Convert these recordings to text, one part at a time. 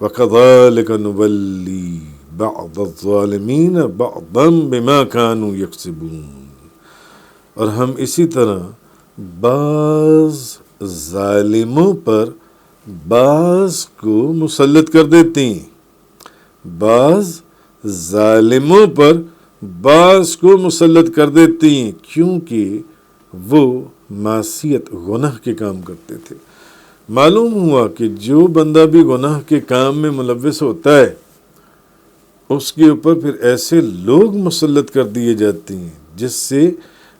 وَكَذَلِكَ نُوَلِّي بَعْضَ الظَّالِمِينَ بَعْضًا بِمَا كَانُوا يَكْسِبُونَ، اور ہم اسی طرح بعض ظالموں پر بعض کو مسلط کر دیتے ہیں، بعض ظالموں پر بعض کو مسلط کر دیتے ہیں، کیونکہ وہ معصیت گناہ کے کام کرتے تھے۔ معلوم ہوا کہ جو بندہ بھی گناہ کے کام میں ملوث ہوتا ہے اس کے اوپر پھر ایسے لوگ مسلط کر دیے جاتے ہیں جس سے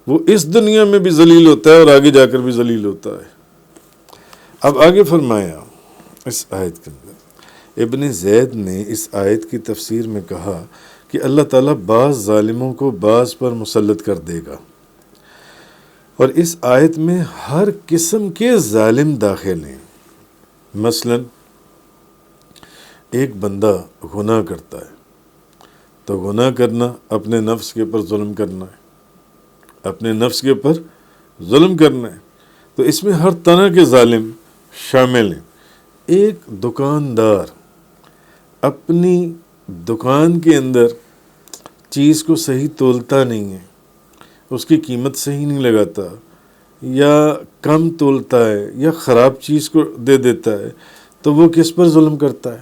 وہ اس دنیا میں بھی ذلیل ہوتا ہے اور آگے جا کر بھی ذلیل ہوتا ہے۔ اب آگے فرمایا اس آیت کے اندر، ابن زید نے اس آیت کی تفسیر میں کہا کہ اللہ تعالیٰ بعض ظالموں کو بعض پر مسلط کر دے گا، اور اس آیت میں ہر قسم کے ظالم داخل ہیں۔ مثلا ایک بندہ گناہ کرتا ہے تو گناہ کرنا اپنے نفس کے اوپر ظلم کرنا ہے، اپنے نفس کے اوپر ظلم کرنا ہے، تو اس میں ہر طرح کے ظالم شامل ہیں۔ ایک دکاندار اپنی دکان کے اندر چیز کو صحیح تولتا نہیں ہے، اس کی قیمت صحیح نہیں لگاتا، یا کم تولتا ہے یا خراب چیز کو دے دیتا ہے، تو وہ کس پر ظلم کرتا ہے؟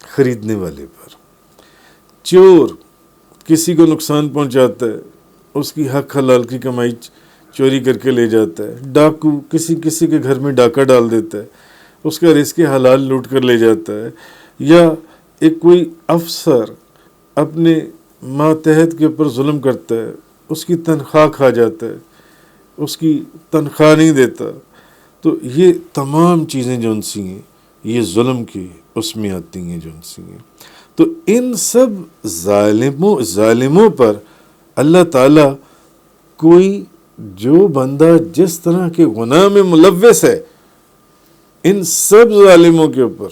خریدنے والے پر۔ چور کسی کو نقصان پہنچاتا ہے، اس کی حق حلال کی کمائی چوری کر کے لے جاتا ہے۔ ڈاکو کسی کے گھر میں ڈاکہ ڈال دیتا ہے، اس کا رزق حلال لوٹ کر لے جاتا ہے۔ یا ایک کوئی افسر اپنے ماتحت کے اوپر ظلم کرتا ہے، اس کی تنخواہ کھا جاتا ہے، اس کی تنخواہ نہیں دیتا۔ تو یہ تمام چیزیں جو ان سی ہیں یہ ظلم کی اس میں آتی ہیں جو ان سی ہیں۔ تو ان سب ظالموں پر اللہ تعالیٰ کوئی جو بندہ جس طرح کے گناہ میں ملوث ہے، ان سب ظالموں کے اوپر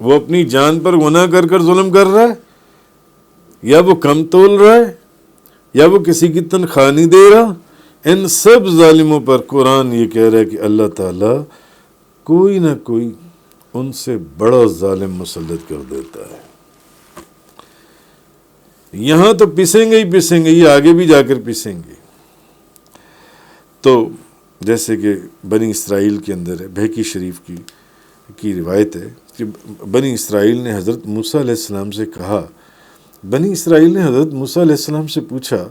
وہ اپنی جان پر گناہ کر کر ظلم کر رہا ہے، یا وہ کم تول رہا ہے، یا وہ کسی کی تنخواہ نہیں دے رہا، ان سب ظالموں پر قرآن یہ کہہ رہا ہے کہ اللہ تعالیٰ کوئی نہ کوئی ان سے بڑا ظالم مسلط کر دیتا ہے۔ یہاں تو پسیں گے ہی پسیں گے، یہ آگے بھی جا کر پسیں گے۔ تو جیسے کہ بنی اسرائیل کے اندر ہے، بہقی شریف کی روایت ہے کہ بنی اسرائیل نے حضرت موسیٰ علیہ السلام سے کہا، بنی اسرائیل نے حضرت موسیٰ علیہ السلام سے پوچھا،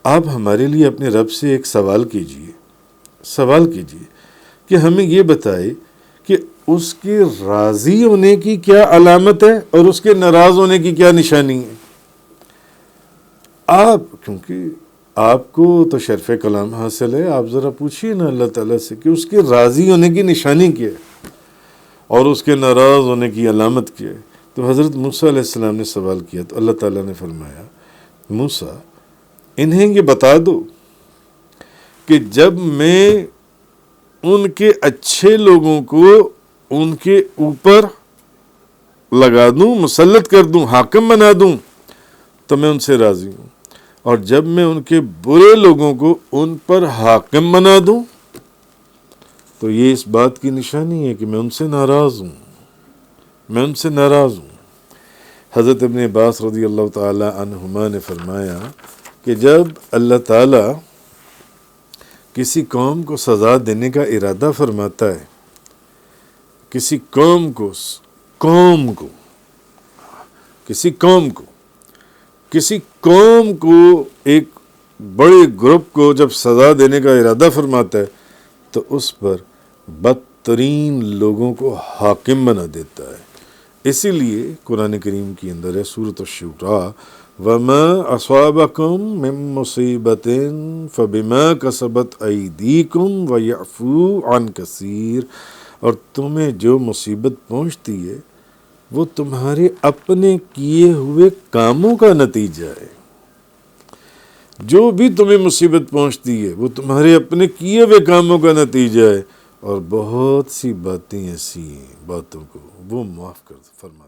آپ ہمارے لیے اپنے رب سے ایک سوال کیجئے کہ ہمیں یہ بتائے کہ اس کے راضی ہونے کی کیا علامت ہے اور اس کے ناراض ہونے کی کیا نشانی ہے۔ کیونکہ آپ کو تو شرف کلام حاصل ہے، آپ ذرا پوچھئے نا اللہ تعالیٰ سے کہ اس کے راضی ہونے کی نشانی کیا ہے اور اس کے ناراض ہونے کی علامت کیا ہے۔ تو حضرت موسیٰ علیہ السلام نے سوال کیا تو اللہ تعالیٰ نے فرمایا، موسیٰ انہیں یہ بتا دو کہ جب میں ان کے اچھے لوگوں کو ان کے اوپر لگا دوں، مسلط کر دوں، حاکم بنا دوں، تو میں ان سے راضی ہوں، اور جب میں ان کے برے لوگوں کو ان پر حاکم بنا دوں تو یہ اس بات کی نشانی ہے کہ میں ان سے ناراض ہوں۔ حضرت ابن عباس رضی اللہ تعالی عنہما نے فرمایا کہ جب اللہ تعالی کسی قوم کو سزا دینے کا ارادہ فرماتا ہے، کسی قوم کو ایک بڑے گروپ کو جب سزا دینے کا ارادہ فرماتا ہے تو اس پر بدترین لوگوں کو حاکم بنا دیتا ہے۔ اسی لیے قرآن کریم کی اندر ہے سورۃ الشورى، وَمَا أَصَابَكُم مِّن مُّصِيبَةٍ فَبِمَا كَسَبَتْ أَيْدِيكُمْ وَيَعْفُو عَن كَثِيرٍ، اور تمہیں جو مصیبت پہنچتی ہے وہ تمہارے اپنے کیے ہوئے کاموں کا نتیجہ ہے۔ جو بھی تمہیں مصیبت پہنچتی ہے وہ تمہارے اپنے کیے ہوئے کاموں کا نتیجہ ہے، اور بہت سی باتیں ایسی ہیں، باتوں کو وہ معاف کر فرما